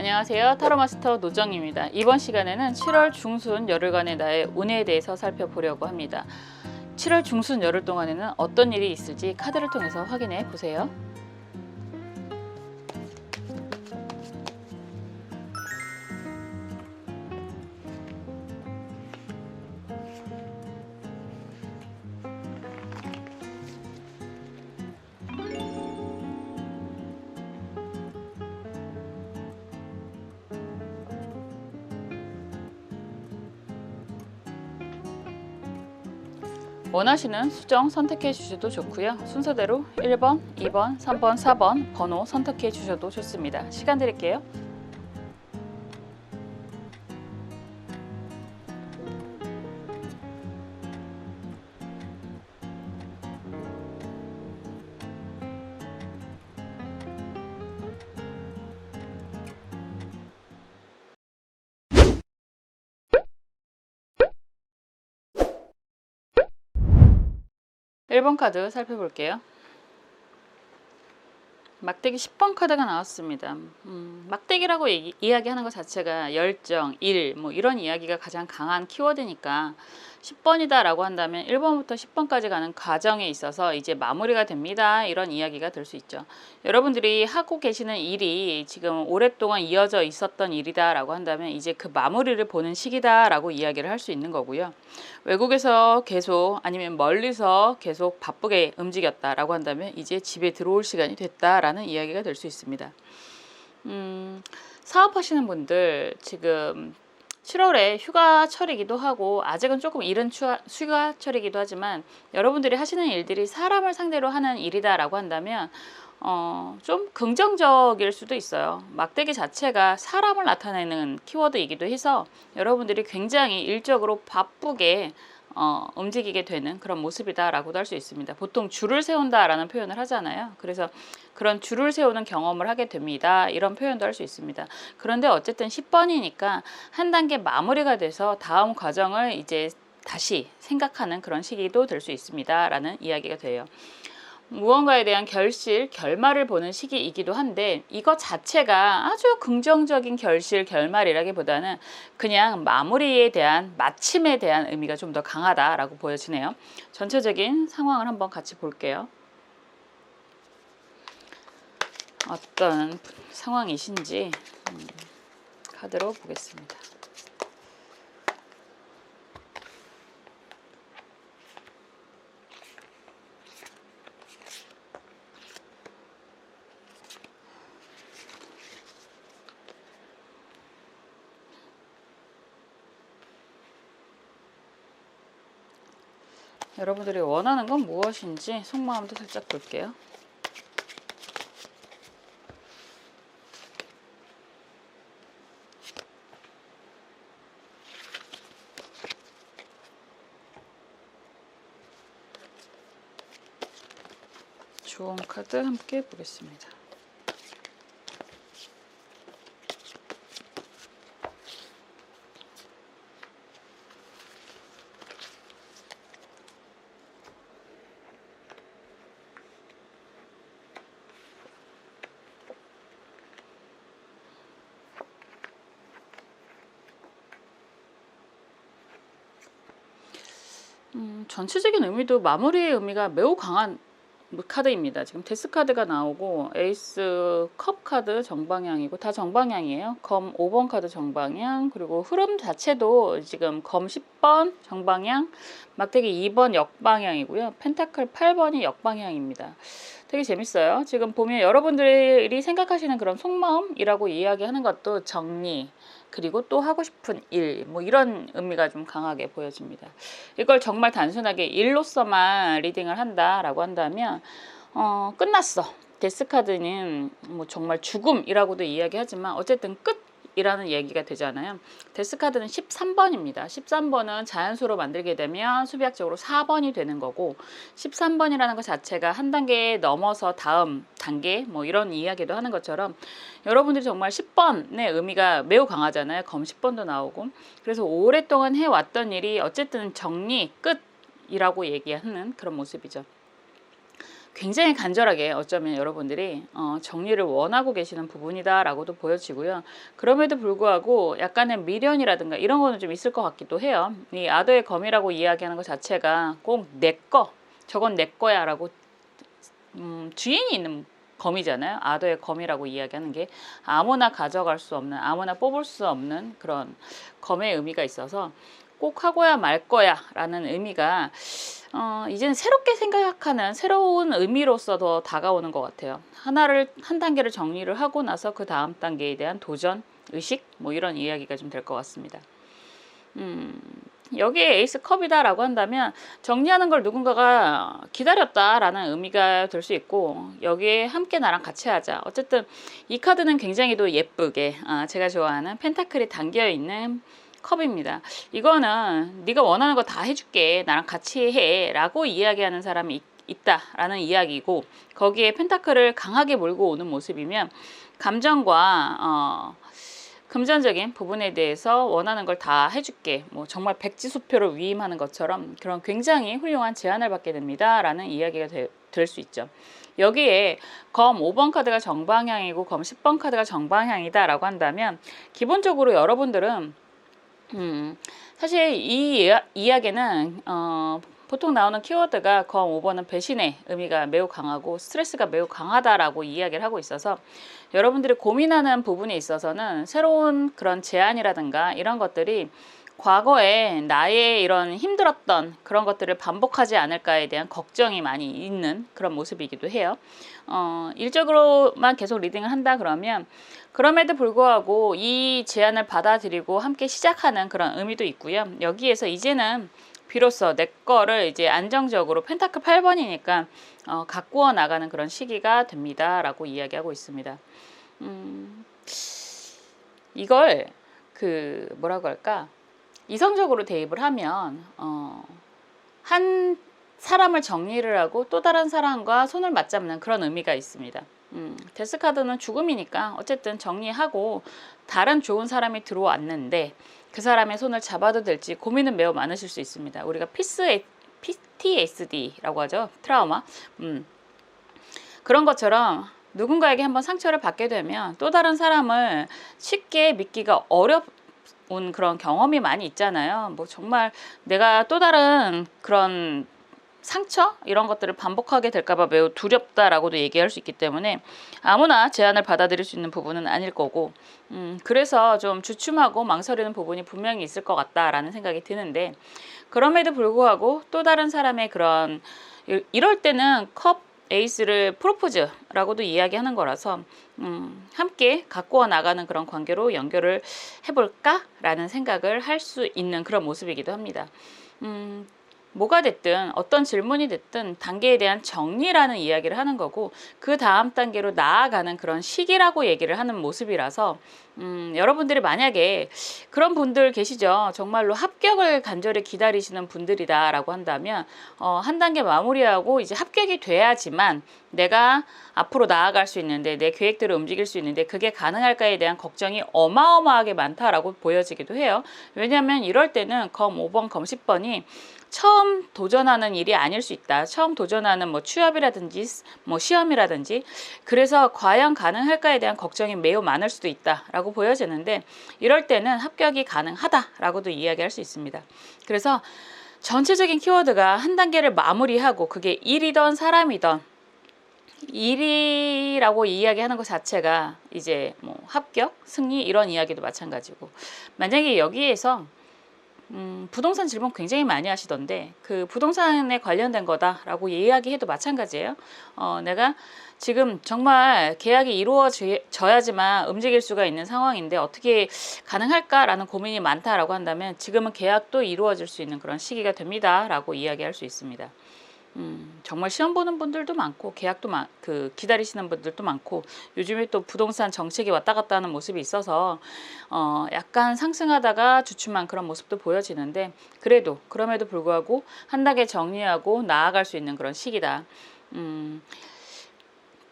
안녕하세요. 타로마스터 노정입니다. 이번 시간에는 7월 중순 열흘간의 나의 운에 대해서 살펴보려고 합니다. 7월 중순 열흘 동안에는 어떤 일이 있을지 카드를 통해서 확인해 보세요. 원하시는 수정 선택해 주셔도 좋고요. 순서대로 1번, 2번, 3번, 4번 번호 선택해 주셔도 좋습니다. 시간 드릴게요. 일 번 카드 살펴볼게요. 막대기 10번 카드가 나왔습니다. 막대기라고 이야기하는 것 자체가 열정, 일, 뭐 이런 이야기가 가장 강한 키워드니까 10번이다 라고 한다면 1번부터 10번까지 가는 과정에 있어서 이제 마무리가 됩니다. 이런 이야기가 될 수 있죠. 여러분들이 하고 계시는 일이 지금 오랫동안 이어져 있었던 일이다 라고 한다면 이제 그 마무리를 보는 시기다 라고 이야기를 할 수 있는 거고요. 외국에서 계속 아니면 멀리서 계속 바쁘게 움직였다 라고 한다면 이제 집에 들어올 시간이 됐다 라는 이야기가 될 수 있습니다. 사업하시는 분들 지금 7월에 휴가철이기도 하고 아직은 조금 이른 휴가철이기도 하지만 여러분들이 하시는 일들이 사람을 상대로 하는 일이다 라고 한다면 좀 긍정적일 수도 있어요. 막대기 자체가 사람을 나타내는 키워드이기도 해서 여러분들이 굉장히 일적으로 바쁘게 움직이게 되는 그런 모습이다 라고도 할 수 있습니다. 보통 줄을 세운다 라는 표현을 하잖아요. 그래서 그런 줄을 세우는 경험을 하게 됩니다. 이런 표현도 할 수 있습니다. 그런데 어쨌든 10번이니까 한 단계 마무리가 돼서 다음 과정을 이제 다시 생각하는 그런 시기도 될 수 있습니다. 라는 이야기가 돼요. 무언가에 대한 결말을 보는 시기이기도 한데 이것 자체가 아주 긍정적인 결말이라기보다는 그냥 마무리에 대한 마침에 대한 의미가 좀 더 강하다라고 보여지네요. 전체적인 상황을 한번 같이 볼게요. 어떤 상황이신지 카드로 보겠습니다. 여러분들이 원하는 건 무엇인지 속마음도 살짝 볼게요. 좋은 카드 함께 보겠습니다. 전체적인 의미도 마무리의 의미가 매우 강한 카드입니다. 지금 데스 카드가 나오고 에이스 컵 카드 정방향이고 다 정방향이에요. 검 5번 카드 정방향, 그리고 흐름 자체도 지금 검 10번 정방향, 막대기 2번 역방향이고요. 펜타클 8번이 역방향입니다. 되게 재밌어요. 지금 보면 여러분들이 생각하시는 그런 속마음이라고 이야기하는 것도 정리, 그리고 또 하고 싶은 일, 뭐 이런 의미가 좀 강하게 보여집니다. 이걸 정말 단순하게 일로서만 리딩을 한다라고 한다면 끝났어. 데스 카드는 뭐 정말 죽음이라고도 이야기하지만 어쨌든 끝이라는 얘기가 되잖아요. 데스 카드는 13번입니다. 13번은 자연수로 만들게 되면 수비학적으로 4번이 되는 거고 13번이라는 것 자체가 한 단계 넘어서 다음 단계 뭐 이런 이야기도 하는 것처럼 여러분들이 정말 10번의 의미가 매우 강하잖아요. 검 10번도 나오고. 그래서 오랫동안 해왔던 일이 어쨌든 정리, 끝이라고 얘기하는 그런 모습이죠. 굉장히 간절하게 어쩌면 여러분들이 정리를 원하고 계시는 부분이다라고도 보여지고요. 그럼에도 불구하고 약간의 미련이라든가 이런 거는 좀 있을 것 같기도 해요. 이 아더의 검이라고 이야기하는 것 자체가 꼭 내 거, 저건 내 거야 라고 주인이 있는 검이잖아요. 아더의 검이라고 이야기하는 게 아무나 가져갈 수 없는, 아무나 뽑을 수 없는 그런 검의 의미가 있어서 꼭 하고야 말 거야 라는 의미가 이제는 새롭게 생각하는 새로운 의미로서 더 다가오는 것 같아요. 한 단계를 정리를 하고 나서 그 다음 단계에 대한 도전, 의식 뭐 이런 이야기가 좀 될 것 같습니다. 여기에 에이스 컵이다라고 한다면 정리하는 걸 누군가가 기다렸다라는 의미가 될 수 있고, 여기에 함께 나랑 같이 하자. 어쨌든 이 카드는 굉장히 또 예쁘게 제가 좋아하는 펜타클이 담겨 있는 컵입니다. 이거는 네가 원하는 거 다 해줄게, 나랑 같이 해 라고 이야기하는 사람이 있다라는 이야기고, 거기에 펜타클을 강하게 몰고 오는 모습이면 감정과 금전적인 부분에 대해서 원하는 걸 다 해줄게, 뭐 정말 백지수표로 위임하는 것처럼 그런 굉장히 훌륭한 제안을 받게 됩니다 라는 이야기가 될 수 있죠. 여기에 검 5번 카드가 정방향이고 검 10번 카드가 정방향이다 라고 한다면, 기본적으로 여러분들은 사실 이 이야기는 보통 나오는 키워드가 검 5번은 배신의 의미가 매우 강하고 스트레스가 매우 강하다라고 이야기를 하고 있어서, 여러분들이 고민하는 부분에 있어서는 새로운 그런 제안이라든가 이런 것들이 과거에 나의 이런 힘들었던 그런 것들을 반복하지 않을까에 대한 걱정이 많이 있는 그런 모습이기도 해요. 일적으로만 계속 리딩을 한다 그러면 그럼에도 불구하고 이 제안을 받아들이고 함께 시작하는 그런 의미도 있고요. 여기에서 이제는 비로소 내 거를 이제 안정적으로 펜타클 8번이니까 가꾸어 나가는 그런 시기가 됩니다 라고 이야기하고 있습니다. 이걸 뭐라고 할까, 이성적으로 대입을 하면 한 사람을 정리를 하고 또 다른 사람과 손을 맞잡는 그런 의미가 있습니다. 데스카드는 죽음이니까 어쨌든 정리하고 다른 좋은 사람이 들어왔는데 그 사람의 손을 잡아도 될지 고민은 매우 많으실 수 있습니다. 우리가 PTSD라고 하죠. 트라우마. 그런 것처럼 누군가에게 한번 상처를 받게 되면 또 다른 사람을 쉽게 믿기가 어려운 그런 경험이 많이 있잖아요. 뭐 정말 내가 또 다른 그런 상처 이런 것들을 반복하게 될까봐 매우 두렵다라고도 얘기할 수 있기 때문에 아무나 제안을 받아들일 수 있는 부분은 아닐 거고, 그래서 좀 주춤하고 망설이는 부분이 분명히 있을 것 같다라는 생각이 드는데, 그럼에도 불구하고 또 다른 사람의 그런, 이럴 때는 컵 에이스를 프로포즈라고도 이야기하는 거라서 함께 가꾸어 나가는 그런 관계로 연결을 해볼까라는 생각을 할 수 있는 그런 모습이기도 합니다. 뭐가 됐든 어떤 질문이 됐든 단계에 대한 정리라는 이야기를 하는 거고, 그 다음 단계로 나아가는 그런 시기라고 얘기를 하는 모습이라서 여러분들이 만약에 그런 분들 계시죠. 정말로 합격을 간절히 기다리시는 분들이다 라고 한다면 한 단계 마무리하고 이제 합격이 돼야지만 내가 앞으로 나아갈 수 있는데, 내 계획대로 움직일 수 있는데 그게 가능할까에 대한 걱정이 어마어마하게 많다라고 보여지기도 해요. 왜냐하면 이럴 때는 검 5번, 검 10번이 처음 도전하는 일이 아닐 수 있다. 처음 도전하는 뭐 취업이라든지 뭐 시험이라든지, 그래서 과연 가능할까에 대한 걱정이 매우 많을 수도 있다라고 보여지는데, 이럴 때는 합격이 가능하다라고도 이야기할 수 있습니다. 그래서 전체적인 키워드가 한 단계를 마무리하고, 그게 일이든 사람이든, 일이라고 이야기하는 것 자체가 이제 뭐 합격, 승리 이런 이야기도 마찬가지고, 만약에 여기에서 부동산 질문 굉장히 많이 하시던데 그 부동산에 관련된 거다라고 이야기해도 마찬가지예요. 내가 지금 정말 계약이 이루어져야지만 움직일 수가 있는 상황인데 어떻게 가능할까라는 고민이 많다라고 한다면, 지금은 계약도 이루어질 수 있는 그런 시기가 됩니다 라고 이야기할 수 있습니다. 정말 시험 보는 분들도 많고 계약도 기다리시는 분들도 많고, 요즘에 또 부동산 정책이 왔다 갔다 하는 모습이 있어서 약간 상승하다가 주춤한 그런 모습도 보여지는데, 그럼에도 불구하고 한 단계 정리하고 나아갈 수 있는 그런 시기다.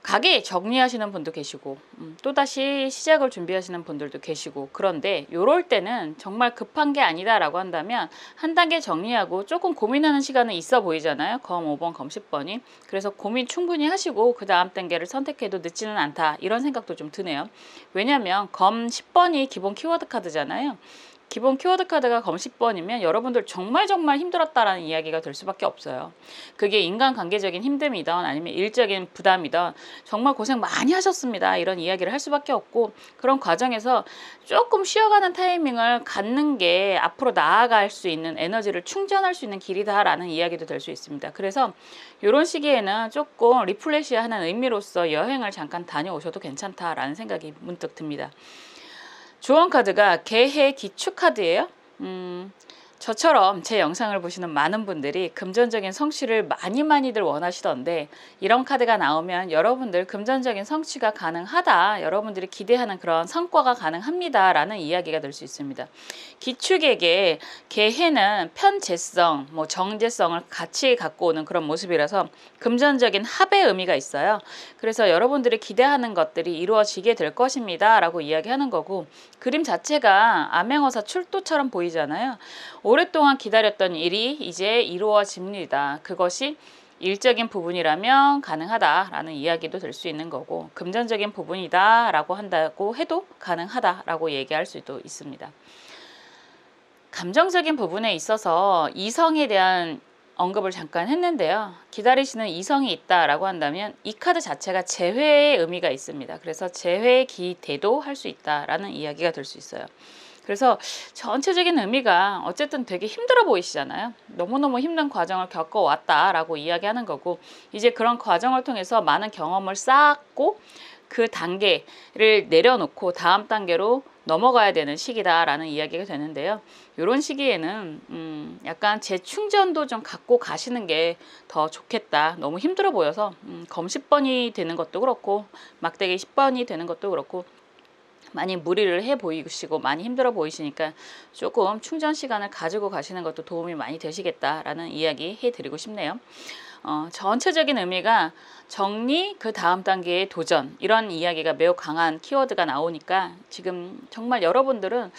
가게 정리하시는 분도 계시고 또다시 시작을 준비하시는 분들도 계시고, 그런데 요럴 때는 정말 급한 게 아니다라고 한다면 한 단계 정리하고 조금 고민하는 시간은 있어 보이잖아요. 검 5번, 검 10번이. 그래서 고민 충분히 하시고 그 다음 단계를 선택해도 늦지는 않다, 이런 생각도 좀 드네요. 왜냐하면 검 10번이 기본 키워드 카드잖아요. 기본 키워드 카드가 검 10번이면 여러분들 정말 힘들었다라는 이야기가 될 수밖에 없어요. 그게 인간관계적인 힘듦이든 아니면 일적인 부담이든 정말 고생 많이 하셨습니다, 이런 이야기를 할 수밖에 없고, 그런 과정에서 조금 쉬어가는 타이밍을 갖는 게 앞으로 나아갈 수 있는 에너지를 충전할 수 있는 길이다라는 이야기도 될 수 있습니다. 그래서 이런 시기에는 조금 리플레시하는 의미로서 여행을 잠깐 다녀오셔도 괜찮다라는 생각이 문득 듭니다. 조언 카드가 개해 기축 카드예요. 저처럼 제 영상을 보시는 많은 분들이 금전적인 성취를 많이들 원하시던데, 이런 카드가 나오면 여러분들 금전적인 성취가 가능하다, 여러분들이 기대하는 그런 성과가 가능합니다 라는 이야기가 될 수 있습니다. 기축에게 개해는 편재성, 정제성을 같이 갖고 오는 그런 모습이라서 금전적인 합의 의미가 있어요. 그래서 여러분들이 기대하는 것들이 이루어지게 될 것입니다 라고 이야기하는 거고, 그림 자체가 암행어사 출도처럼 보이잖아요. 오랫동안 기다렸던 일이 이제 이루어집니다. 그것이 일적인 부분이라면 가능하다라는 이야기도 될 수 있는 거고, 금전적인 부분이다라고 한다고 해도 가능하다라고 얘기할 수도 있습니다. 감정적인 부분에 있어서 이성에 대한 언급을 잠깐 했는데요. 기다리시는 이성이 있다라고 한다면 이 카드 자체가 재회의 의미가 있습니다. 그래서 재회 기대도 할 수 있다라는 이야기가 될 수 있어요. 그래서 전체적인 의미가 어쨌든 되게 힘들어 보이시잖아요. 너무너무 힘든 과정을 겪어왔다라고 이야기하는 거고, 이제 그런 과정을 통해서 많은 경험을 쌓았고 그 단계를 내려놓고 다음 단계로 넘어가야 되는 시기다라는 이야기가 되는데요. 이런 시기에는 약간 재충전도 좀 갖고 가시는 게 더 좋겠다. 너무 힘들어 보여서 검 10번이 되는 것도 그렇고 막대기 10번이 되는 것도 그렇고 많이 무리를 해 보이시고 많이 힘들어 보이시니까 조금 충전 시간을 가지고 가시는 것도 도움이 많이 되시겠다라는 이야기 해드리고 싶네요. 전체적인 의미가 정리, 그 다음 단계의 도전, 이런 이야기가 매우 강한 키워드가 나오니까 지금 정말 여러분들은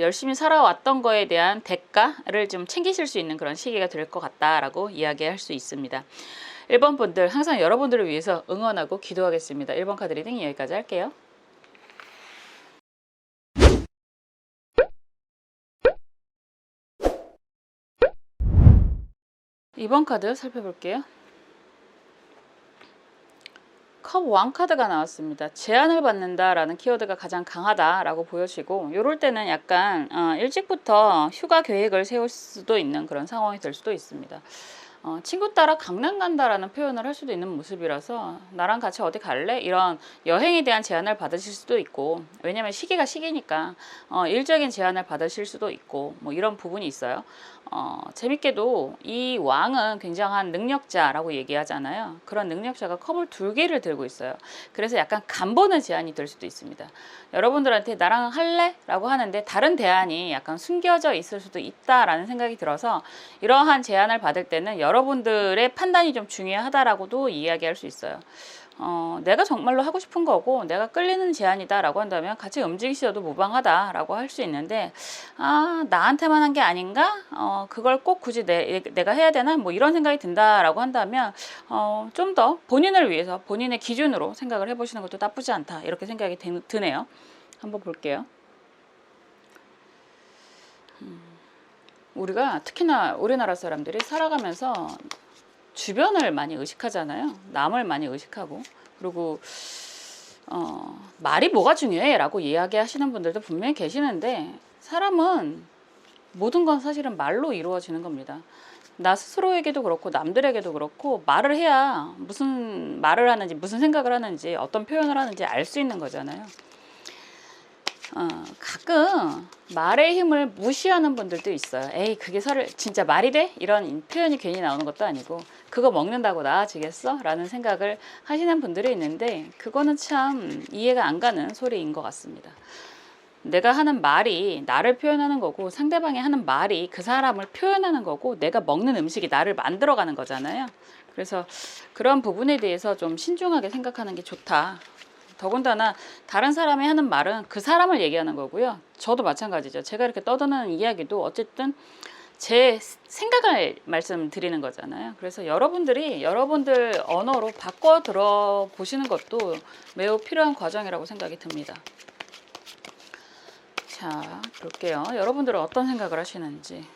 열심히 살아왔던 거에 대한 대가를 좀 챙기실 수 있는 그런 시기가 될 것 같다라고 이야기할 수 있습니다. 1번 분들 항상 여러분들을 위해서 응원하고 기도하겠습니다. 1번 카드 리딩 여기까지 할게요. 2번 카드 살펴볼게요. 컵 왕 카드가 나왔습니다. 제안을 받는다라는 키워드가 가장 강하다라고 보여지고, 이럴 때는 약간 일찍부터 휴가 계획을 세울 수도 있는 그런 상황이 될 수도 있습니다. 친구 따라 강남 간다라는 표현을 할 수도 있는 모습이라서 나랑 같이 어디 갈래? 이런 여행에 대한 제안을 받으실 수도 있고, 왜냐면 시기가 시기니까 일적인 제안을 받으실 수도 있고 이런 부분이 있어요. 재밌게도 이 왕은 굉장한 능력자라고 얘기하잖아요. 그런 능력자가 컵을 2개를 들고 있어요. 그래서 약간 간보는 제안이 될 수도 있습니다. 여러분들한테 나랑 할래? 라고 하는데 다른 대안이 약간 숨겨져 있을 수도 있다라는 생각이 들어서, 이러한 제안을 받을 때는 여러분들의 판단이 좀 중요하다라고도 이야기할 수 있어요. 내가 정말로 하고 싶은 거고 내가 끌리는 제안이다 라고 한다면 같이 움직이셔도 무방하다 라고 할 수 있는데, 나한테만 한 게 아닌가? 그걸 꼭 굳이 내가 해야 되나? 이런 생각이 든다라고 한다면 좀 더 본인을 위해서 본인의 기준으로 생각을 해보시는 것도 나쁘지 않다, 이렇게 생각이 드네요. 한번 볼게요. 우리가 특히나 우리나라 사람들이 살아가면서 주변을 많이 의식하잖아요. 남을 많이 의식하고, 그리고 말이 뭐가 중요해 라고 이야기하시는 분들도 분명히 계시는데, 사람은 모든 건 사실은 말로 이루어지는 겁니다. 나 스스로에게도 그렇고 남들에게도 그렇고 말을 해야 무슨 말을 하는지, 무슨 생각을 하는지, 어떤 표현을 하는지 알 수 있는 거잖아요. 가끔 말의 힘을 무시하는 분들도 있어요. 에이, 그게 진짜 말이 돼? 이런 표현이 괜히 나오는 것도 아니고, 그거 먹는다고 나아지겠어? 라는 생각을 하시는 분들이 있는데, 그거는 참 이해가 안 가는 소리인 것 같습니다. 내가 하는 말이 나를 표현하는 거고 상대방이 하는 말이 그 사람을 표현하는 거고 내가 먹는 음식이 나를 만들어가는 거잖아요. 그래서 그런 부분에 대해서 좀 신중하게 생각하는 게 좋다. 더군다나 다른 사람이 하는 말은 그 사람을 얘기하는 거고요. 저도 마찬가지죠. 제가 이렇게 떠드는 이야기도 어쨌든 제 생각을 말씀드리는 거잖아요. 그래서 여러분들이 여러분들 언어로 바꿔 들어보시는 것도 매우 필요한 과정이라고 생각이 듭니다. 자, 볼게요. 여러분들은 어떤 생각을 하시는지.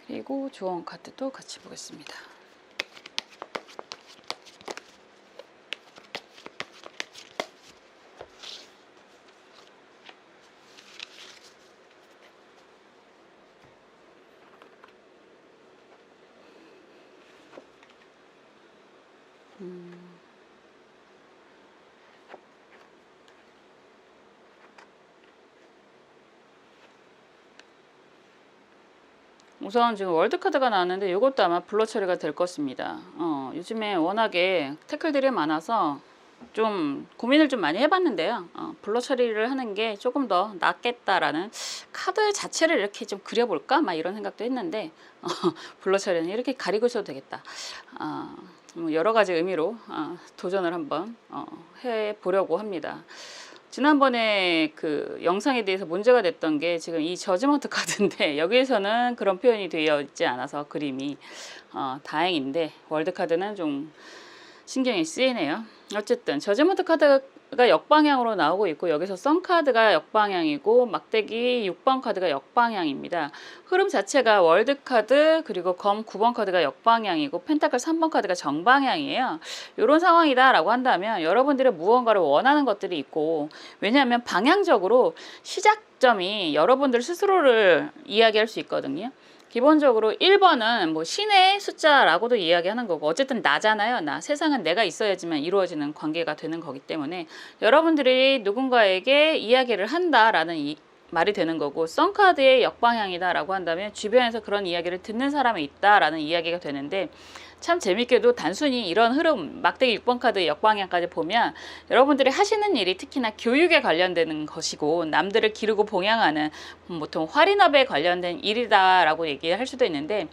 그리고 조언 카드도 같이 보겠습니다. 우선 지금 월드카드가 나왔는데 이것도 아마 블러 처리가 될 것입니다. 요즘에 워낙에 태클들이 많아서 좀 고민을 좀 많이 해봤는데요. 블러 처리를 하는 게 조금 더 낫겠다라는, 카드 자체를 이렇게 좀 그려볼까? 막 이런 생각도 했는데 블러 처리는 이렇게 가리고 있어도 되겠다. 뭐 여러 가지 의미로 도전을 한번 해보려고 합니다. 지난번에 그 영상에 대해서 문제가 됐던 게 지금 이 저지먼트 카드인데 여기에서는 그런 표현이 되어 있지 않아서 그림이 다행인데 월드카드는 좀 신경이 쓰이네요. 어쨌든 저지먼트 카드가 역방향으로 나오고 있고 여기서 선 카드가 역방향이고 막대기 6번 카드가 역방향입니다. 흐름 자체가 월드 카드 그리고 검 9번 카드가 역방향이고 펜타클 3번 카드가 정방향이에요. 이런 상황이다라고 한다면 여러분들의 무언가를 원하는 것들이 있고, 왜냐하면 방향적으로 시작점이 여러분들 스스로를 이야기할 수 있거든요. 기본적으로 1번은 뭐 신의 숫자라고도 이야기하는 거고 어쨌든 나잖아요. 나. 세상은 내가 있어야지만 이루어지는 관계가 되는 거기 때문에 여러분들이 누군가에게 이야기를 한다라는 말이 되는 거고, 썬카드의 역방향이다라고 한다면 주변에서 그런 이야기를 듣는 사람이 있다라는 이야기가 되는데, 참 재밌게도 단순히 이런 흐름 막대기 6번 카드 역방향까지 보면 여러분들이 하시는 일이 특히나 교육에 관련되는 것이고 남들을 기르고 봉양하는 보통 활인업에 관련된 일이다라고 얘기할 수도 있는데,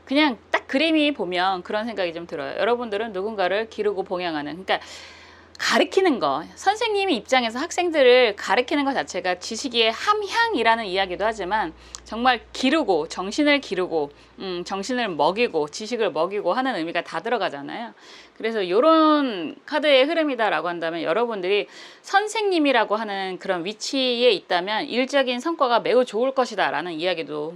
그냥 딱 그림이 보면 그런 생각이 좀 들어요. 여러분들은 누군가를 기르고 봉양하는, 그러니까 가르치는 거, 선생님의 입장에서 학생들을 가르치는 것 자체가 지식의 함향이라는 이야기도 하지만 정말 기르고 정신을 기르고 정신을 먹이고 지식을 먹이고 하는 의미가 다 들어가잖아요. 그래서 이런 카드의 흐름이다라고 한다면 여러분들이 선생님이라고 하는 그런 위치에 있다면 일적인 성과가 매우 좋을 것이다 라는 이야기도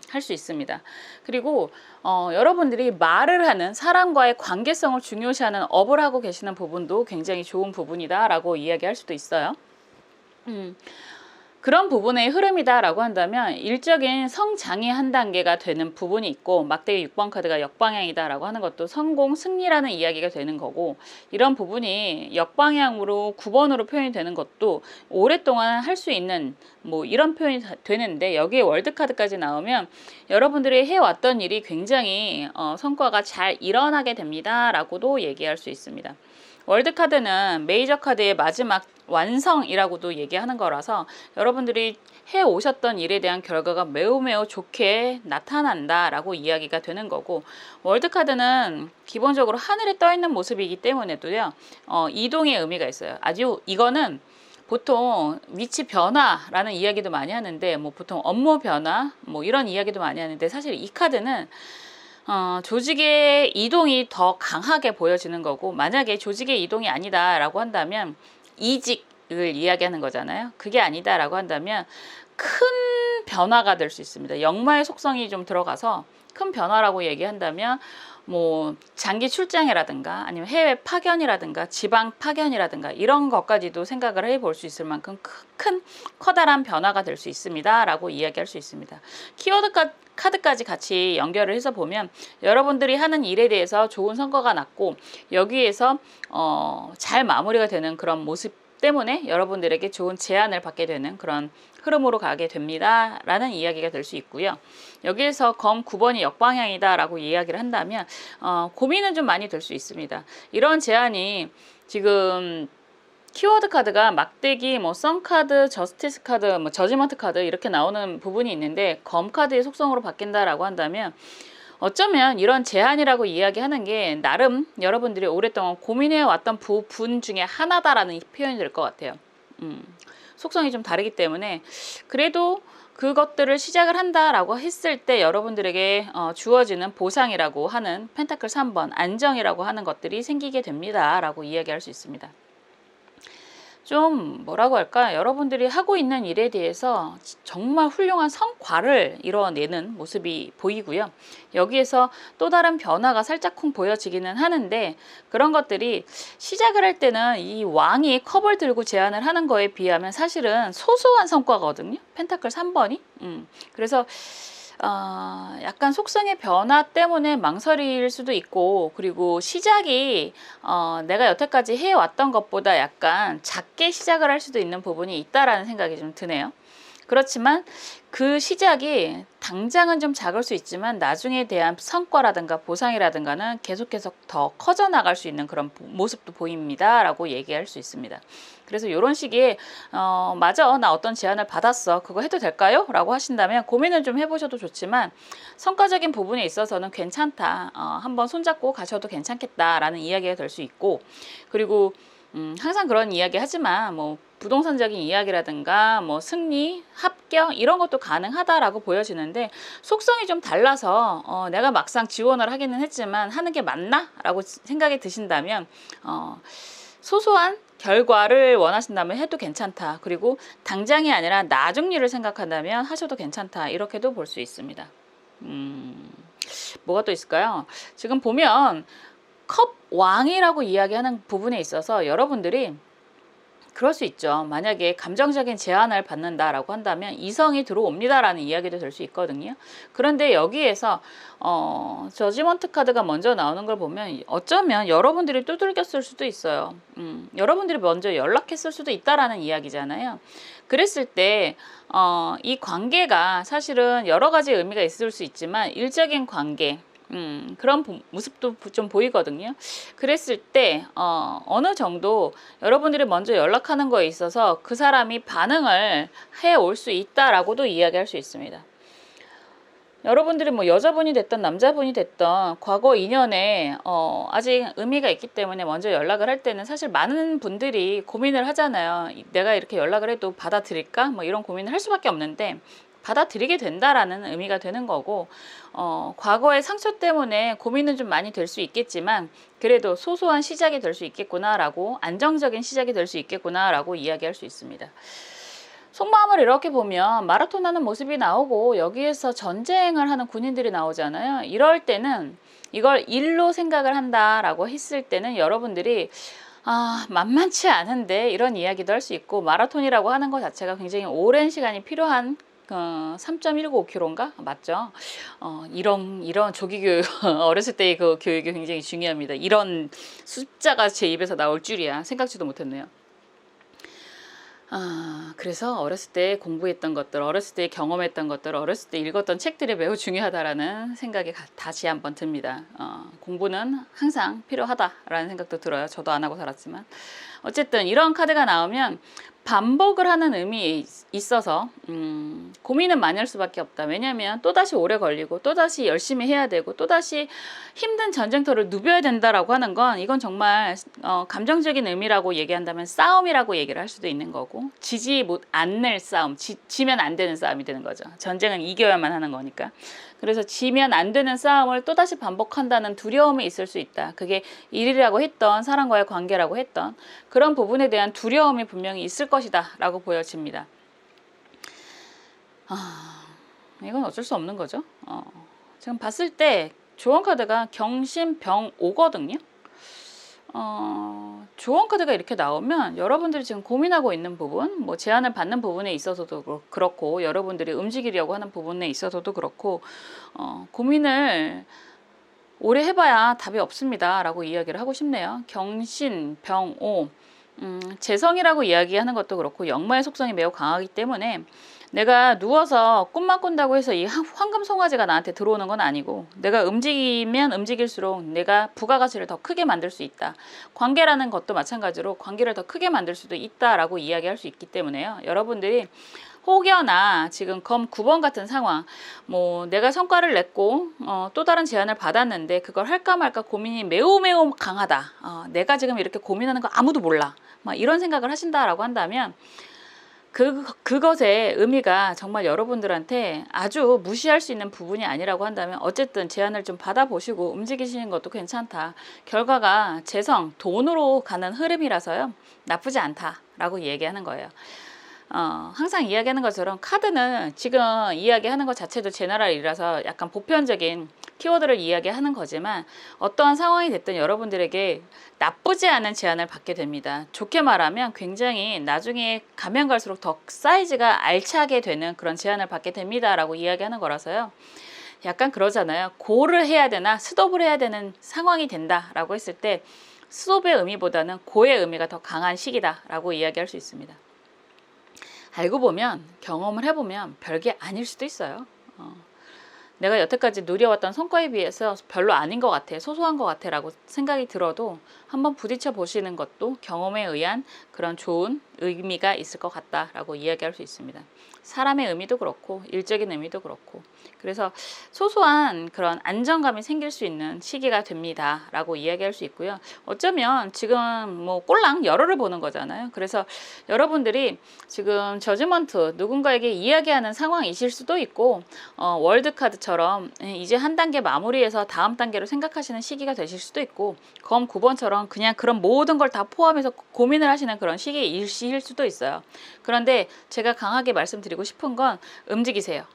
할 수 있습니다. 그리고 여러분들이 말을 하는 사람과의 관계성을 중요시하는 업을 하고 계시는 부분도 굉장히 좋은 부분이다 라고 이야기할 수도 있어요. 그런 부분의 흐름이다라고 한다면 일적인 성장이 한 단계가 되는 부분이 있고, 막대기 6번 카드가 역방향이다라고 하는 것도 성공, 승리라는 이야기가 되는 거고, 이런 부분이 역방향으로 9번으로 표현이 되는 것도 오랫동안 할 수 있는 뭐 이런 표현이 되는데, 여기에 월드카드까지 나오면 여러분들이 해왔던 일이 굉장히 성과가 잘 일어나게 됩니다 라고도 얘기할 수 있습니다. 월드카드는 메이저 카드의 마지막 완성이라고도 얘기하는 거라서 여러분들이 해오셨던 일에 대한 결과가 매우 좋게 나타난다라고 이야기가 되는 거고, 월드카드는 기본적으로 하늘에 떠있는 모습이기 때문에도요 이동의 의미가 있어요. 아주 이거는 보통 위치 변화라는 이야기도 많이 하는데, 뭐 보통 업무 변화 뭐 이런 이야기도 많이 하는데, 사실 이 카드는 조직의 이동이 더 강하게 보여지는 거고, 만약에 조직의 이동이 아니다라고 한다면 이직을 이야기하는 거잖아요. 그게 아니다라고 한다면 큰 변화가 될 수 있습니다. 역마의 속성이 좀 들어가서 큰 변화라고 얘기한다면 뭐 장기 출장이라든가 아니면 해외 파견이라든가 지방 파견이라든가 이런 것까지도 생각을 해볼 수 있을 만큼 큰 커다란 변화가 될 수 있습니다 라고 이야기할 수 있습니다. 키워드 카드까지 같이 연결을 해서 보면 여러분들이 하는 일에 대해서 좋은 성과가 났고 여기에서 잘 마무리가 되는 그런 모습 때문에 여러분들에게 좋은 제안을 받게 되는 그런 흐름으로 가게 됩니다 라는 이야기가 될 수 있고요. 여기에서 검 9번이 역방향이다 라고 이야기를 한다면 고민은 좀 많이 될 수 있습니다. 이런 제안이 지금 키워드 카드가 막대기, 뭐 썬카드, 저스티스 카드, 뭐 저지먼트 카드 이렇게 나오는 부분이 있는데 검 카드의 속성으로 바뀐다라고 한다면 어쩌면 이런 제안이라고 이야기하는 게 나름 여러분들이 오랫동안 고민해 왔던 부분 중에 하나다라는 표현이 될 것 같아요. 속성이 좀 다르기 때문에 그래도 그것들을 시작을 한다라고 했을 때 여러분들에게 주어지는 보상이라고 하는 펜타클 3번 안정이라고 하는 것들이 생기게 됩니다 라고 이야기할 수 있습니다. 좀 뭐라고 할까, 여러분들이 하고 있는 일에 대해서 정말 훌륭한 성과를 이뤄내는 모습이 보이고요. 여기에서 또 다른 변화가 살짝쿵 보여지기는 하는데 그런 것들이 시작을 할 때는 이 왕이 컵을 들고 제안을 하는 거에 비하면 사실은 소소한 성과거든요. 펜타클 3번이. 그래서 약간 속성의 변화 때문에 망설일 수도 있고, 그리고 시작이 내가 여태까지 해왔던 것보다 약간 작게 시작을 할 수도 있는 부분이 있다라는 생각이 좀 드네요. 그렇지만 그 시작이 당장은 좀 작을 수 있지만 나중에 대한 성과라든가 보상이라든가는 계속해서 더 커져 나갈 수 있는 그런 모습도 보입니다 라고 얘기할 수 있습니다. 그래서 이런 시기에 맞아, 나 어떤 제안을 받았어, 그거 해도 될까요? 라고 하신다면 고민을 좀 해보셔도 좋지만 성과적인 부분에 있어서는 괜찮다, 한번 손잡고 가셔도 괜찮겠다라는 이야기가 될 수 있고, 그리고 항상 그런 이야기 하지만 뭐 부동산적인 이야기라든가 뭐 승리, 합격 이런 것도 가능하다라고 보여지는데 속성이 좀 달라서 내가 막상 지원을 하기는 했지만 하는 게 맞나? 라고 생각이 드신다면 소소한 결과를 원하신다면 해도 괜찮다. 그리고 당장이 아니라 나중일을 생각한다면 하셔도 괜찮다. 이렇게도 볼 수 있습니다. 뭐가 또 있을까요? 지금 보면 컵 왕이라고 이야기하는 부분에 있어서 여러분들이 그럴 수 있죠. 만약에 감정적인 제안을 받는다라고 한다면 이성이 들어옵니다라는 이야기도 될 수 있거든요. 그런데 여기에서 저지먼트 카드가 먼저 나오는 걸 보면 어쩌면 여러분들이 두들겼을 수도 있어요. 여러분들이 먼저 연락했을 수도 있다라는 이야기잖아요. 그랬을 때 이 관계가 사실은 여러 가지 의미가 있을 수 있지만 일적인 관계, 그런 모습도 좀 보이거든요. 그랬을 때 어느 정도 여러분들이 먼저 연락하는 거에 있어서 그 사람이 반응을 해올 수 있다라고도 이야기할 수 있습니다. 여러분들이 뭐 여자분이 됐던 남자분이 됐던 과거 인연에 아직 의미가 있기 때문에 먼저 연락을 할 때는 사실 많은 분들이 고민을 하잖아요. 내가 이렇게 연락을 해도 받아들일까? 뭐 이런 고민을 할 수밖에 없는데 받아들이게 된다라는 의미가 되는 거고, 과거의 상처 때문에 고민은 좀 많이 될 수 있겠지만 그래도 소소한 시작이 될 수 있겠구나라고, 안정적인 시작이 될 수 있겠구나라고 이야기할 수 있습니다. 속마음을 이렇게 보면 마라톤 하는 모습이 나오고 여기에서 전쟁을 하는 군인들이 나오잖아요. 이럴 때는 이걸 일로 생각을 한다라고 했을 때는 여러분들이 만만치 않은데 이런 이야기도 할 수 있고, 마라톤이라고 하는 것 자체가 굉장히 오랜 시간이 필요한 3.195km인가? 맞죠? 이런 조기교육, 어렸을 때의 그 교육이 굉장히 중요합니다. 이런 숫자가 제 입에서 나올 줄이야. 생각지도 못했네요. 그래서 어렸을 때 공부했던 것들, 어렸을 때 경험했던 것들, 어렸을 때 읽었던 책들이 매우 중요하다라는 생각이 다시 한번 듭니다. 공부는 항상 필요하다라는 생각도 들어요. 저도 안 하고 살았지만. 어쨌든 이런 카드가 나오면 반복을 하는 의미에 있어서 고민은 많이 할 수밖에 없다. 왜냐하면 또다시 오래 걸리고 또다시 열심히 해야 되고 또다시 힘든 전쟁터를 누벼야 된다라고 하는 건, 이건 정말 감정적인 의미라고 얘기한다면 싸움이라고 얘기를 할 수도 있는 거고, 지지 않을 싸움, 지면 안 되는 싸움이 되는 거죠. 전쟁은 이겨야만 하는 거니까. 그래서 지면 안 되는 싸움을 또다시 반복한다는 두려움이 있을 수 있다. 그게 일이라고 했던, 사람과의 관계라고 했던 그런 부분에 대한 두려움이 분명히 있을 것이다 라고 보여집니다. 이건 어쩔 수 없는 거죠. 지금 봤을 때 조언 카드가 경신병오거든요. 조언 카드가 이렇게 나오면 여러분들이 지금 고민하고 있는 부분, 뭐 제안을 받는 부분에 있어서도 그렇고, 여러분들이 움직이려고 하는 부분에 있어서도 그렇고, 고민을 오래 해봐야 답이 없습니다 라고 이야기를 하고 싶네요. 경신병오, 재성이라고 이야기하는 것도 그렇고 역마의 속성이 매우 강하기 때문에 내가 누워서 꿈만 꾼다고 해서 이 황금 송아지가 나한테 들어오는 건 아니고 내가 움직이면 움직일수록 내가 부가가치를 더 크게 만들 수 있다. 관계라는 것도 마찬가지로 관계를 더 크게 만들 수도 있다라고 이야기할 수 있기 때문에요. 여러분들이 혹여나 지금 검 9번 같은 상황, 뭐 내가 성과를 냈고 또 다른 제안을 받았는데 그걸 할까 말까 고민이 매우 강하다. 내가 지금 이렇게 고민하는 거 아무도 몰라. 막 이런 생각을 하신다라고 한다면 그것의 의미가 정말 여러분들한테 아주 무시할 수 있는 부분이 아니라고 한다면 어쨌든 제안을 좀 받아보시고 움직이시는 것도 괜찮다. 결과가 재성, 돈으로 가는 흐름이라서요. 나쁘지 않다라고 얘기하는 거예요. 항상 이야기하는 것처럼 카드는 지금 이야기하는 것 자체도 제너럴이라서 약간 보편적인 키워드를 이야기하는 거지만 어떠한 상황이 됐든 여러분들에게 나쁘지 않은 제안을 받게 됩니다. 좋게 말하면 굉장히 나중에 가면 갈수록 더 사이즈가 알차게 되는 그런 제안을 받게 됩니다 라고 이야기하는 거라서요. 약간 그러잖아요. 고를 해야 되나 스톱을 해야 되는 상황이 된다 라고 했을 때 스톱의 의미보다는 고의 의미가 더 강한 시기다 라고 이야기할 수 있습니다. 알고 보면 경험을 해보면 별게 아닐 수도 있어요. 내가 여태까지 누려왔던 성과에 비해서 별로 아닌 것 같아, 소소한 것 같아 라고 생각이 들어도 한번 부딪혀 보시는 것도 경험에 의한 그런 좋은 의미가 있을 것 같다라고 이야기할 수 있습니다. 사람의 의미도 그렇고 일적인 의미도 그렇고 그래서 소소한 그런 안정감이 생길 수 있는 시기가 됩니다 라고 이야기할 수 있고요. 어쩌면 지금 뭐 꼴랑 열흘을 보는 거잖아요. 그래서 여러분들이 지금 저지먼트 누군가에게 이야기하는 상황이실 수도 있고 월드카드처럼 이제 한 단계 마무리해서 다음 단계로 생각하시는 시기가 되실 수도 있고 검 9번처럼 그냥 그런 모든 걸 다 포함해서 고민을 하시는 그런 시기의 일시일 수도 있어요. 그런데 제가 강하게 말씀드리고 싶은 건 움직이세요.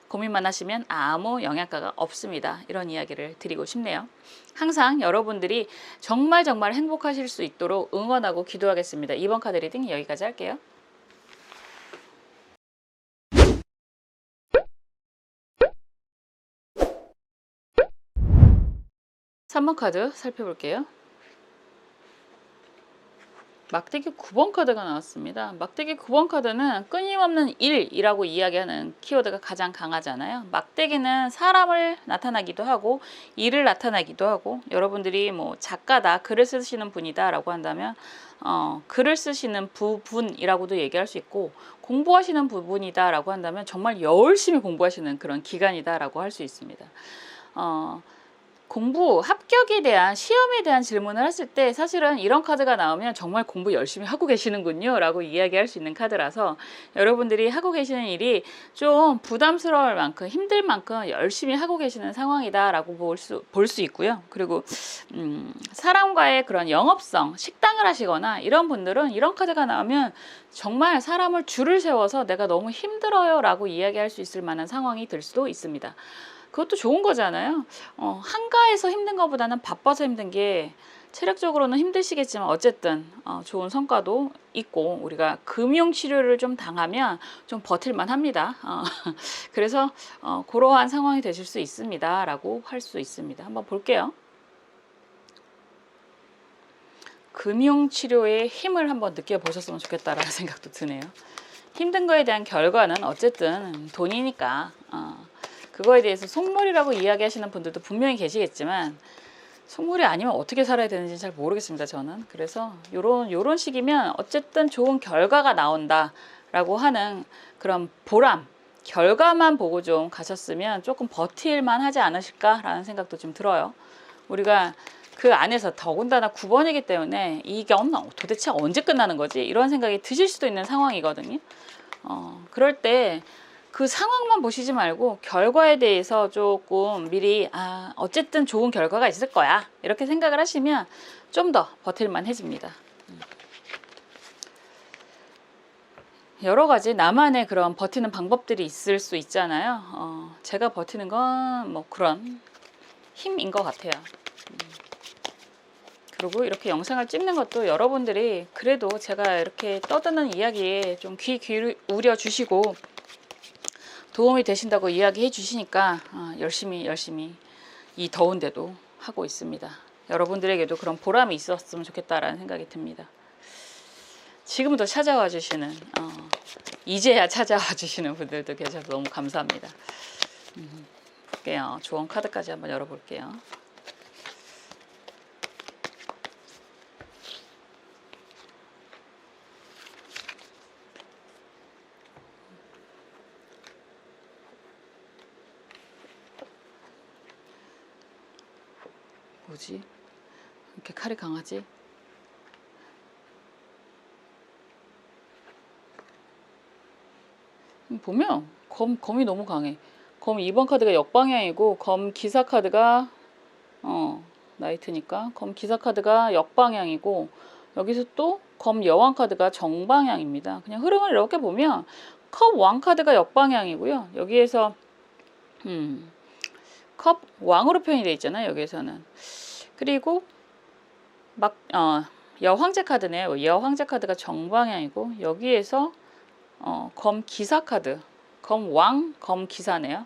고민만 하시면 아무 영향가가 없습니다. 이런 이야기를 드리고 싶네요. 항상 여러분들이 정말 행복하실 수 있도록 응원하고 기도하겠습니다. 이번 카드 리딩 여기까지 할게요. 3번 카드 살펴볼게요. 막대기 9번 카드가 나왔습니다. 막대기 9번 카드는 끊임없는 일이라고 이야기하는 키워드가 가장 강하잖아요. 막대기는 사람을 나타나기도 하고 일을 나타나기도 하고 여러분들이 뭐 작가다, 글을 쓰시는 분이다 라고 한다면 글을 쓰시는 부분이라고도 얘기할 수 있고 공부하시는 부분이다 라고 한다면 정말 열심히 공부하시는 그런 기간이다 라고 할 수 있습니다. 공부, 합격에 대한 시험에 대한 질문을 했을 때 사실은 이런 카드가 나오면 정말 공부 열심히 하고 계시는군요 라고 이야기할 수 있는 카드라서 여러분들이 하고 계시는 일이 좀 부담스러울 만큼 힘들 만큼 열심히 하고 계시는 상황이다 라고 볼 수 있고요. 그리고 사람과의 그런 영업성, 식당을 하시거나 이런 분들은 이런 카드가 나오면 정말 사람을 줄을 세워서 내가 너무 힘들어요 라고 이야기할 수 있을 만한 상황이 될 수도 있습니다. 그것도 좋은 거잖아요. 한가해서 힘든 것보다는 바빠서 힘든 게 체력적으로는 힘드시겠지만 어쨌든 좋은 성과도 있고 우리가 금융치료를 좀 당하면 좀 버틸만 합니다. 그래서 그러한 상황이 되실 수 있습니다 라고 할 수 있습니다. 한번 볼게요. 금융치료의 힘을 한번 느껴보셨으면 좋겠다라는 생각도 드네요. 힘든 거에 대한 결과는 어쨌든 돈이니까 그거에 대해서 속물이라고 이야기하시는 분들도 분명히 계시겠지만 속물이 아니면 어떻게 살아야 되는지 잘 모르겠습니다. 저는. 그래서 요런 식이면 어쨌든 좋은 결과가 나온다라고 하는 그런 보람, 결과만 보고 좀 가셨으면 조금 버틸만 하지 않으실까라는 생각도 좀 들어요. 우리가 그 안에서 더군다나 9번이기 때문에 이게 도대체 언제 끝나는 거지? 이런 생각이 드실 수도 있는 상황이거든요. 그럴 때 그 상황만 보시지 말고 결과에 대해서 조금 미리 어쨌든 좋은 결과가 있을 거야 이렇게 생각을 하시면 좀 더 버틸만 해집니다. 여러 가지 나만의 그런 버티는 방법들이 있을 수 있잖아요. 제가 버티는 건 뭐 그런 힘인 것 같아요. 그리고 이렇게 영상을 찍는 것도 여러분들이 그래도 제가 이렇게 떠드는 이야기에 좀 귀 기울여 주시고 도움이 되신다고 이야기해 주시니까 열심히 이 더운데도 하고 있습니다. 여러분들에게도 그런 보람이 있었으면 좋겠다라는 생각이 듭니다. 지금부터 찾아와 주시는 이제야 찾아와 주시는 분들도 계셔서 너무 감사합니다. 볼게요. 조언 카드까지 한번 열어볼게요. 뭐지? 이렇게 칼이 강하지? 보면 검이 너무 강해. 검 2번 카드가 역방향이고 검 기사 카드가 나이트니까 검 기사 카드가 역방향이고 여기서 또 검 여왕 카드가 정방향입니다. 그냥 흐름을 이렇게 보면 컵 왕 카드가 역방향이고요. 여기에서 컵 왕으로 표현이 되어 있잖아요. 여기에서는. 그리고 여황제 카드네요. 여황제 카드가 정방향이고 여기에서 검 기사 카드, 검 왕, 검 기사네요.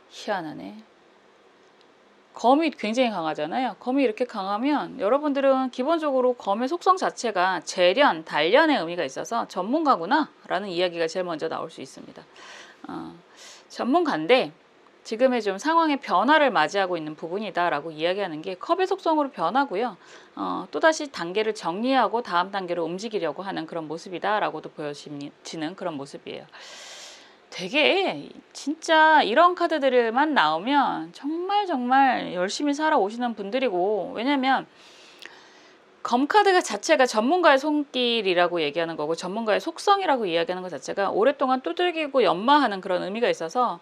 희한하네. 검이 굉장히 강하잖아요. 검이 이렇게 강하면 여러분들은 기본적으로 검의 속성 자체가 재련, 단련의 의미가 있어서 전문가구나 라는 이야기가 제일 먼저 나올 수 있습니다. 전문가인데 지금의 좀 상황의 변화를 맞이하고 있는 부분이다 라고 이야기하는 게 컵의 속성으로 변하고요. 또다시 단계를 정리하고 다음 단계로 움직이려고 하는 그런 모습이다 라고도 보여지는 그런 모습이에요. 되게 진짜 이런 카드들만 나오면 정말 열심히 살아오시는 분들이고, 왜냐면 검카드가 자체가 전문가의 손길이라고 얘기하는 거고 전문가의 속성이라고 이야기하는 것 자체가 오랫동안 두들기고 연마하는 그런 의미가 있어서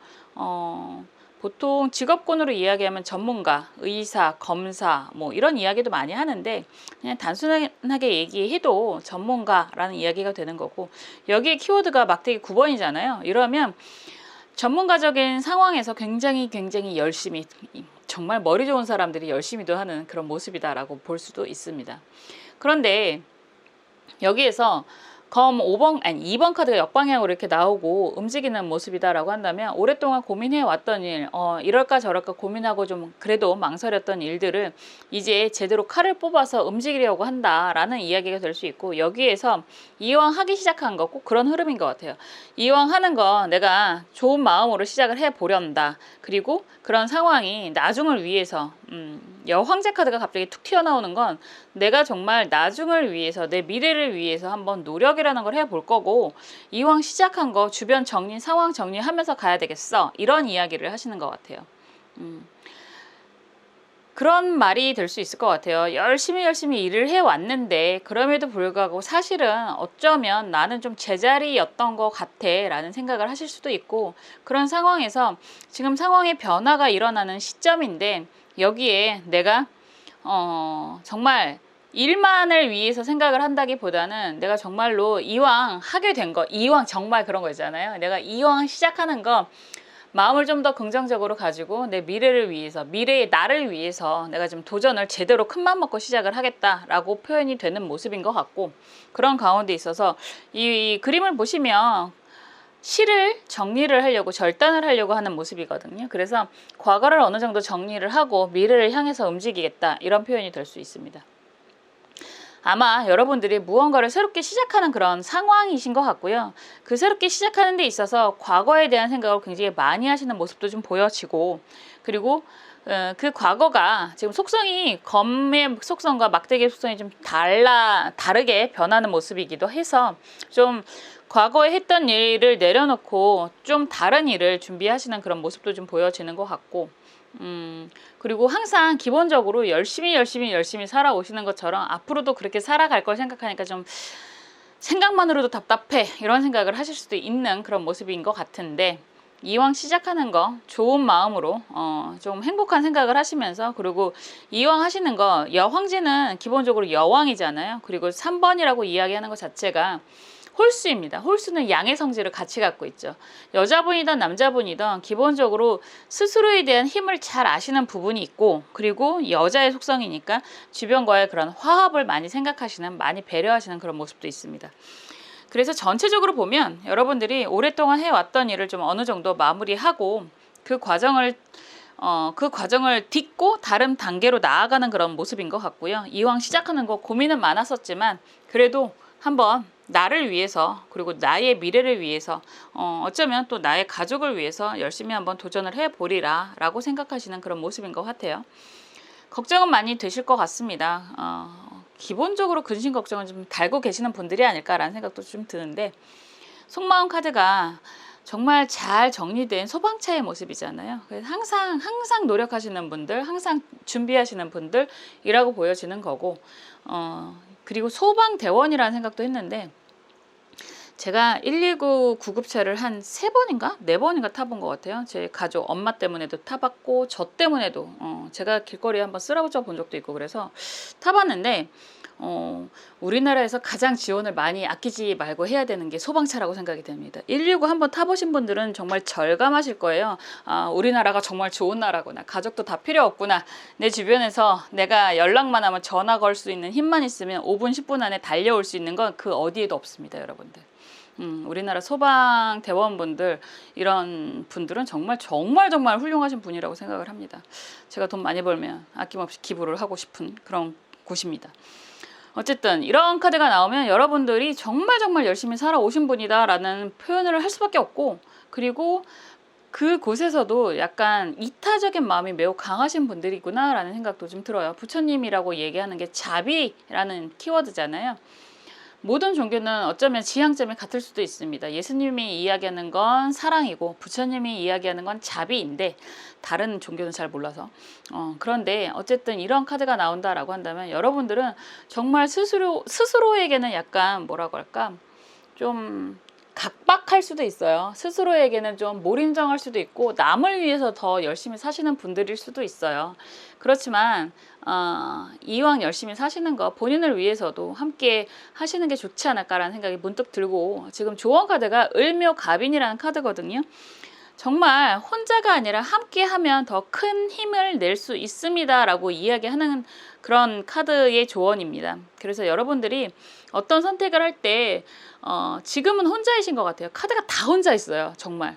보통 직업군으로 이야기하면 전문가, 의사, 검사 뭐 이런 이야기도 많이 하는데 그냥 단순하게 얘기해도 전문가라는 이야기가 되는 거고, 여기에 키워드가 막대기 9번이잖아요. 이러면 전문가적인 상황에서 굉장히 열심히, 정말 머리 좋은 사람들이 열심히도 하는 그런 모습이다라고 볼 수도 있습니다. 그런데 여기에서 검 2번 카드가 역방향으로 이렇게 나오고 움직이는 모습이다라고 한다면 오랫동안 고민해 왔던 일, 이럴까 저럴까 고민하고 좀 그래도 망설였던 일들을 이제 제대로 칼을 뽑아서 움직이려고 한다라는 이야기가 될 수 있고, 여기에서 이왕 하기 시작한 거 꼭 그런 흐름인 것 같아요. 이왕 하는 거 내가 좋은 마음으로 시작을 해보련다. 그리고 그런 상황이 나중을 위해서 여황제 카드가 갑자기 툭 튀어나오는 건 내가 정말 나중을 위해서 내 미래를 위해서 한번 노력이라는 걸 해볼 거고, 이왕 시작한 거 주변 정리, 상황 정리하면서 가야 되겠어, 이런 이야기를 하시는 것 같아요. 그런 말이 될 수 있을 것 같아요. 열심히 일을 해왔는데 그럼에도 불구하고 사실은 어쩌면 나는 좀 제자리였던 것 같아 라는 생각을 하실 수도 있고, 그런 상황에서 지금 상황의 변화가 일어나는 시점인데 여기에 내가 정말 일만을 위해서 생각을 한다기보다는 내가 정말로 이왕 하게 된 거, 이왕 정말 그런 거 있잖아요. 내가 이왕 시작하는 거 마음을 좀 더 긍정적으로 가지고 내 미래를 위해서, 미래의 나를 위해서 내가 좀 도전을 제대로 큰맘 먹고 시작을 하겠다라고 표현이 되는 모습인 것 같고, 그런 가운데 있어서 이 그림을 보시면 시를 정리를 하려고, 절단을 하려고 하는 모습이거든요. 그래서 과거를 어느 정도 정리를 하고 미래를 향해서 움직이겠다, 이런 표현이 될 수 있습니다. 아마 여러분들이 무언가를 새롭게 시작하는 그런 상황이신 것 같고요. 그 새롭게 시작하는 데 있어서 과거에 대한 생각을 굉장히 많이 하시는 모습도 좀 보여지고, 그리고 그 과거가 지금 속성이 검의 속성과 막대기의 속성이 좀 다르게 변하는 모습이기도 해서 좀 과거에 했던 일을 내려놓고 좀 다른 일을 준비하시는 그런 모습도 좀 보여지는 것 같고, 그리고 항상 기본적으로 열심히 살아오시는 것처럼 앞으로도 그렇게 살아갈 걸 생각하니까 좀 생각만으로도 답답해, 이런 생각을 하실 수도 있는 그런 모습인 것 같은데, 이왕 시작하는 거 좋은 마음으로 좀 행복한 생각을 하시면서, 그리고 이왕 하시는 거, 여황제는 기본적으로 여왕이잖아요. 그리고 3번이라고 이야기하는 것 자체가 홀수입니다. 홀수는 양의 성질을 같이 갖고 있죠. 여자분이든 남자분이든 기본적으로 스스로에 대한 힘을 잘 아시는 부분이 있고, 그리고 여자의 속성이니까 주변과의 그런 화합을 많이 생각하시는, 많이 배려하시는 그런 모습도 있습니다. 그래서 전체적으로 보면 여러분들이 오랫동안 해왔던 일을 좀 어느 정도 마무리하고 그 과정을 그 과정을 딛고 다른 단계로 나아가는 그런 모습인 것 같고요. 이왕 시작하는 거 고민은 많았었지만 그래도 한번 나를 위해서 그리고 나의 미래를 위해서 어쩌면 또 나의 가족을 위해서 열심히 한번 도전을 해보리라 라고 생각하시는 그런 모습인 것 같아요. 걱정은 많이 되실 것 같습니다. 기본적으로 근심 걱정을 좀 달고 계시는 분들이 아닐까라는 생각도 좀 드는데 속마음 카드가 정말 잘 정리된 소방차의 모습이잖아요. 그래서 항상 노력하시는 분들, 항상 준비하시는 분들이라고 보여지는 거고 그리고 소방대원이라는 생각도 했는데 제가 119 구급차를 한 3번인가 4번인가 타본 것 같아요. 제 가족 엄마 때문에도 타봤고 저 때문에도 제가 길거리에 한번 쓰러져 본 적도 있고 그래서 타봤는데 우리나라에서 가장 지원을 많이 아끼지 말고 해야 되는 게 소방차라고 생각이 됩니다. 119 한번 타보신 분들은 정말 절감하실 거예요. 우리나라가 정말 좋은 나라구나. 가족도 다 필요 없구나. 내 주변에서 내가 연락만 하면 전화 걸 수 있는 힘만 있으면 5분 10분 안에 달려올 수 있는 건 그 어디에도 없습니다, 여러분들. 우리나라 소방대원분들 이런 분들은 정말 훌륭하신 분이라고 생각을 합니다. 제가 돈 많이 벌면 아낌없이 기부를 하고 싶은 그런 곳입니다. 어쨌든 이런 카드가 나오면 여러분들이 정말 열심히 살아오신 분이다 라는 표현을 할 수밖에 없고 그리고 그곳에서도 약간 이타적인 마음이 매우 강하신 분들이구나 라는 생각도 좀 들어요. 부처님이라고 얘기하는 게 자비라는 키워드잖아요. 모든 종교는 어쩌면 지향점이 같을 수도 있습니다. 예수님이 이야기하는 건 사랑이고 부처님이 이야기하는 건 자비인데 다른 종교는 잘 몰라서 그런데 어쨌든 이런 카드가 나온다라고 한다면 여러분들은 정말 스스로에게는 약간 뭐라고 할까 좀 각박할 수도 있어요. 스스로에게는 좀 몰인정할 수도 있고 남을 위해서 더 열심히 사시는 분들일 수도 있어요. 그렇지만 이왕 열심히 사시는 거 본인을 위해서도 함께 하시는 게 좋지 않을까라는 생각이 문득 들고 지금 조언 카드가 을묘갑인이라는 카드거든요. 정말 혼자가 아니라 함께 하면 더 큰 힘을 낼 수 있습니다 라고 이야기하는 그런 카드의 조언입니다. 그래서 여러분들이 어떤 선택을 할 때 지금은 혼자이신 것 같아요. 카드가 다 혼자 있어요. 정말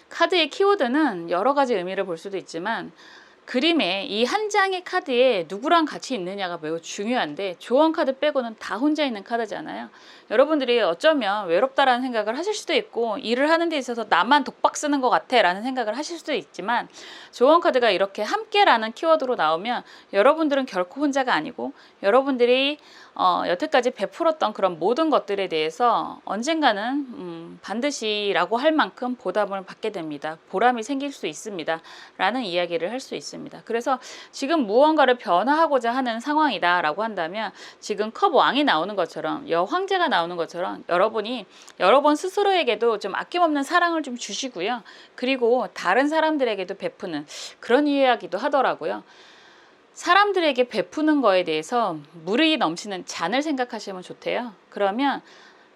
카드의 키워드는 여러 가지 의미를 볼 수도 있지만 그림에 이 한 장의 카드에 누구랑 같이 있느냐가 매우 중요한데 조언 카드 빼고는 다 혼자 있는 카드잖아요. 여러분들이 어쩌면 외롭다라는 생각을 하실 수도 있고 일을 하는 데 있어서 나만 독박 쓰는 것 같아 라는 생각을 하실 수도 있지만 조언 카드가 이렇게 함께라는 키워드로 나오면 여러분들은 결코 혼자가 아니고 여러분들이 여태까지 베풀었던 그런 모든 것들에 대해서 언젠가는 반드시라고 할 만큼 보답을 받게 됩니다. 보람이 생길 수 있습니다. 라는 이야기를 할 수 있습니다. 그래서 지금 무언가를 변화하고자 하는 상황이다 라고 한다면 지금 컵 왕이 나오는 것처럼 여황제가 나오는 것처럼 여러분 스스로에게도 좀 아낌없는 사랑을 좀 주시고요. 그리고 다른 사람들에게도 베푸는 그런 이야기도 하더라고요. 사람들에게 베푸는 거에 대해서 물이 넘치는 잔을 생각하시면 좋대요. 그러면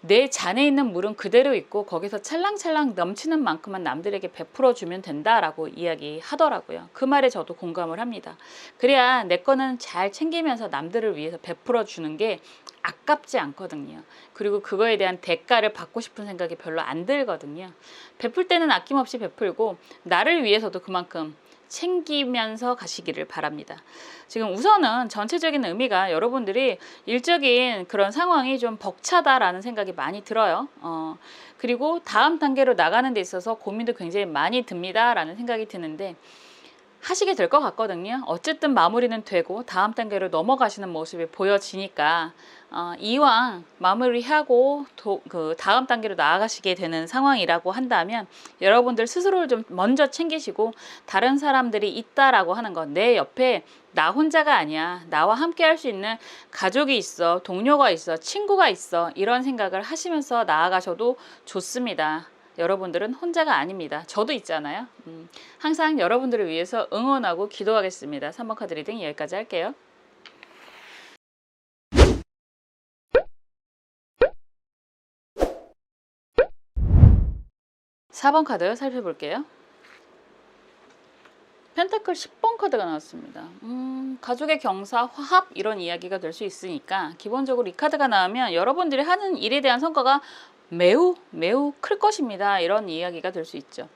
내 잔에 있는 물은 그대로 있고 거기서 찰랑찰랑 넘치는 만큼만 남들에게 베풀어 주면 된다라고 이야기하더라고요. 그 말에 저도 공감을 합니다. 그래야 내 거는 잘 챙기면서 남들을 위해서 베풀어 주는 게 아깝지 않거든요. 그리고 그거에 대한 대가를 받고 싶은 생각이 별로 안 들거든요. 베풀 때는 아낌없이 베풀고 나를 위해서도 그만큼 챙기면서 가시기를 바랍니다. 지금 우선은 전체적인 의미가 여러분들이 일적인 그런 상황이 좀 벅차다라는 생각이 많이 들어요. 그리고 다음 단계로 나가는 데 있어서 고민도 굉장히 많이 듭니다라는 생각이 드는데 하시게 될 것 같거든요. 어쨌든 마무리는 되고 다음 단계로 넘어가시는 모습이 보여지니까 이왕 마무리하고 그 다음 단계로 나아가시게 되는 상황이라고 한다면 여러분들 스스로를 좀 먼저 챙기시고 다른 사람들이 있다라고 하는 건 내 옆에 나 혼자가 아니야. 나와 함께 할 수 있는 가족이 있어, 동료가 있어, 친구가 있어 이런 생각을 하시면서 나아가셔도 좋습니다. 여러분들은 혼자가 아닙니다. 저도 있잖아요. 항상 여러분들을 위해서 응원하고 기도하겠습니다. 3번 카드 리딩 여기까지 할게요. (4번) 카드 살펴볼게요. 펜타클 10번 카드가 나왔습니다. 가족의 경사, 화합 이런 이야기가 될 수 있으니까 기본적으로 이 카드가 나오면 여러분들이 하는 일에 대한 성과가 매우 클 것입니다. 이런 이야기가 될 수 있죠.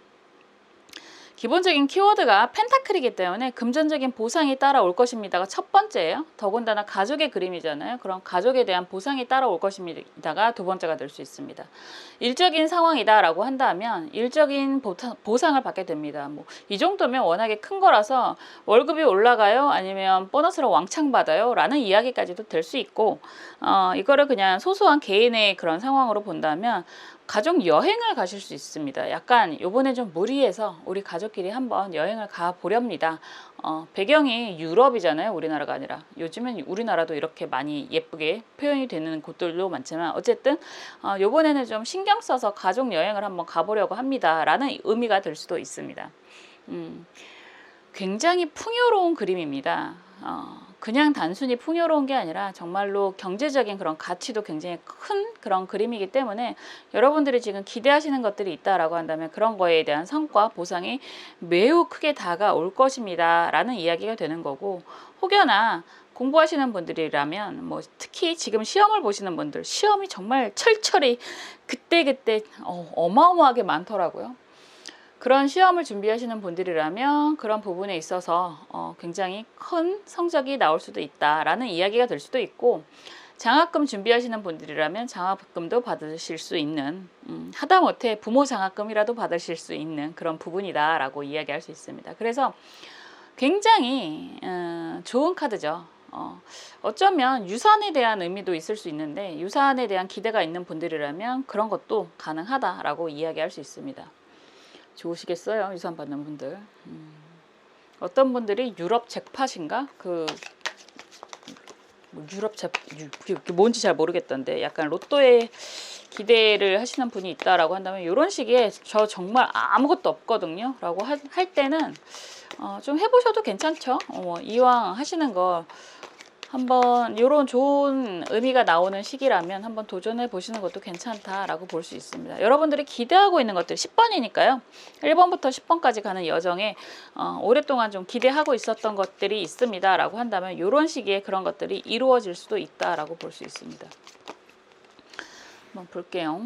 기본적인 키워드가 펜타클이기 때문에 금전적인 보상이 따라올 것입니다가 첫 번째예요. 더군다나 가족의 그림이잖아요. 그럼 가족에 대한 보상이 따라올 것입니다가 두 번째가 될 수 있습니다. 일적인 상황이다라고 한다면 일적인 보상을 받게 됩니다. 뭐 이 정도면 워낙에 큰 거라서 월급이 올라가요? 아니면 보너스를 왕창 받아요? 라는 이야기까지도 될 수 있고 이거를 그냥 소소한 개인의 그런 상황으로 본다면 가족 여행을 가실 수 있습니다. 약간 요번에 좀 무리해서 우리 가족끼리 한번 여행을 가보렵니다. 배경이 유럽이잖아요. 우리나라가 아니라. 요즘엔 우리나라도 이렇게 많이 예쁘게 표현이 되는 곳들도 많지만 어쨌든 요번에는 좀 신경 써서 가족 여행을 한번 가보려고 합니다. 라는 의미가 될 수도 있습니다. 굉장히 풍요로운 그림입니다. 그냥 단순히 풍요로운 게 아니라 정말로 경제적인 그런 가치도 굉장히 큰 그런 그림이기 때문에 여러분들이 지금 기대하시는 것들이 있다라고 한다면 그런 거에 대한 성과, 보상이 매우 크게 다가올 것입니다. 라는 이야기가 되는 거고, 혹여나 공부하시는 분들이라면 뭐 특히 지금 시험을 보시는 분들, 시험이 정말 철철이 그때그때 어마어마하게 많더라고요. 그런 시험을 준비하시는 분들이라면 그런 부분에 있어서 굉장히 큰 성적이 나올 수도 있다라는 이야기가 될 수도 있고, 장학금 준비하시는 분들이라면 장학금도 받으실 수 있는, 하다못해 부모 장학금이라도 받으실 수 있는 그런 부분이다라고 이야기할 수 있습니다. 그래서 굉장히 좋은 카드죠. 어쩌면 유산에 대한 의미도 있을 수 있는데 유산에 대한 기대가 있는 분들이라면 그런 것도 가능하다라고 이야기할 수 있습니다. 좋으시겠어요, 유산 받는 분들. 어떤 분들이 유럽 잭팟인가? 유럽 그게 뭔지 잘 모르겠던데 약간 로또에 기대를 하시는 분이 있다라고 한다면 이런 시기에 저 정말 아무것도 없거든요 라고 할 때는 좀 해보셔도 괜찮죠. 이왕 하시는 거 한번 이런 좋은 의미가 나오는 시기라면 한번 도전해 보시는 것도 괜찮다라고 볼 수 있습니다. 여러분들이 기대하고 있는 것들 10번이니까요. 1번부터 10번까지 가는 여정에 오랫동안 좀 기대하고 있었던 것들이 있습니다 라고 한다면 이런 시기에 그런 것들이 이루어질 수도 있다라고 볼 수 있습니다. 한번 볼게요.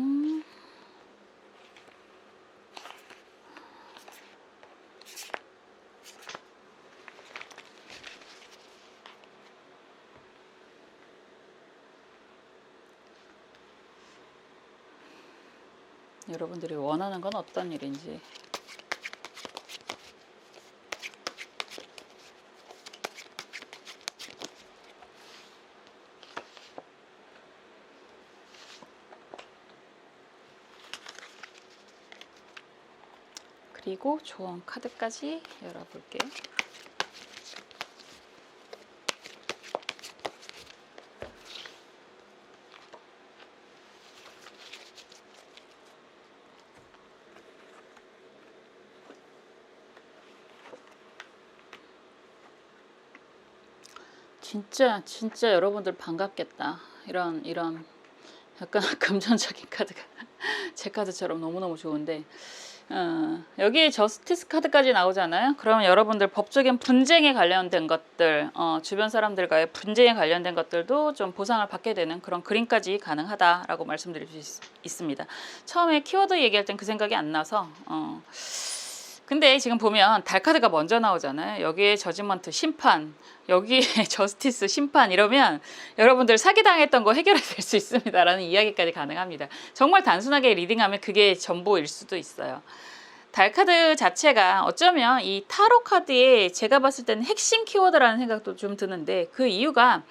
여러분들이 원하는 건 어떤 일인지. 그리고 조언 카드까지 열어볼게요. 진짜 여러분들 반갑겠다. 이런 약간 금전적인 카드가 제 카드처럼 너무너무 좋은데 여기 저스티스 카드까지 나오잖아요. 그러면 여러분들 법적인 분쟁에 관련된 것들, 주변 사람들과의 분쟁에 관련된 것들도 좀 보상을 받게 되는 그런 그림까지 가능하다라고 말씀드릴 수 있습니다. 처음에 키워드 얘기할 땐 그 생각이 안 나서 근데 지금 보면 달 카드가 먼저 나오잖아요. 여기에 저지먼트 심판, 여기에 저스티스 심판 이러면 여러분들 사기당했던 거 해결이 될 수 있습니다 라는 이야기까지 가능합니다. 정말 단순하게 리딩하면 그게 전부일 수도 있어요. 달 카드 자체가 어쩌면 이 타로 카드의 제가 봤을 때는 핵심 키워드라는 생각도 좀 드는데, 그 이유가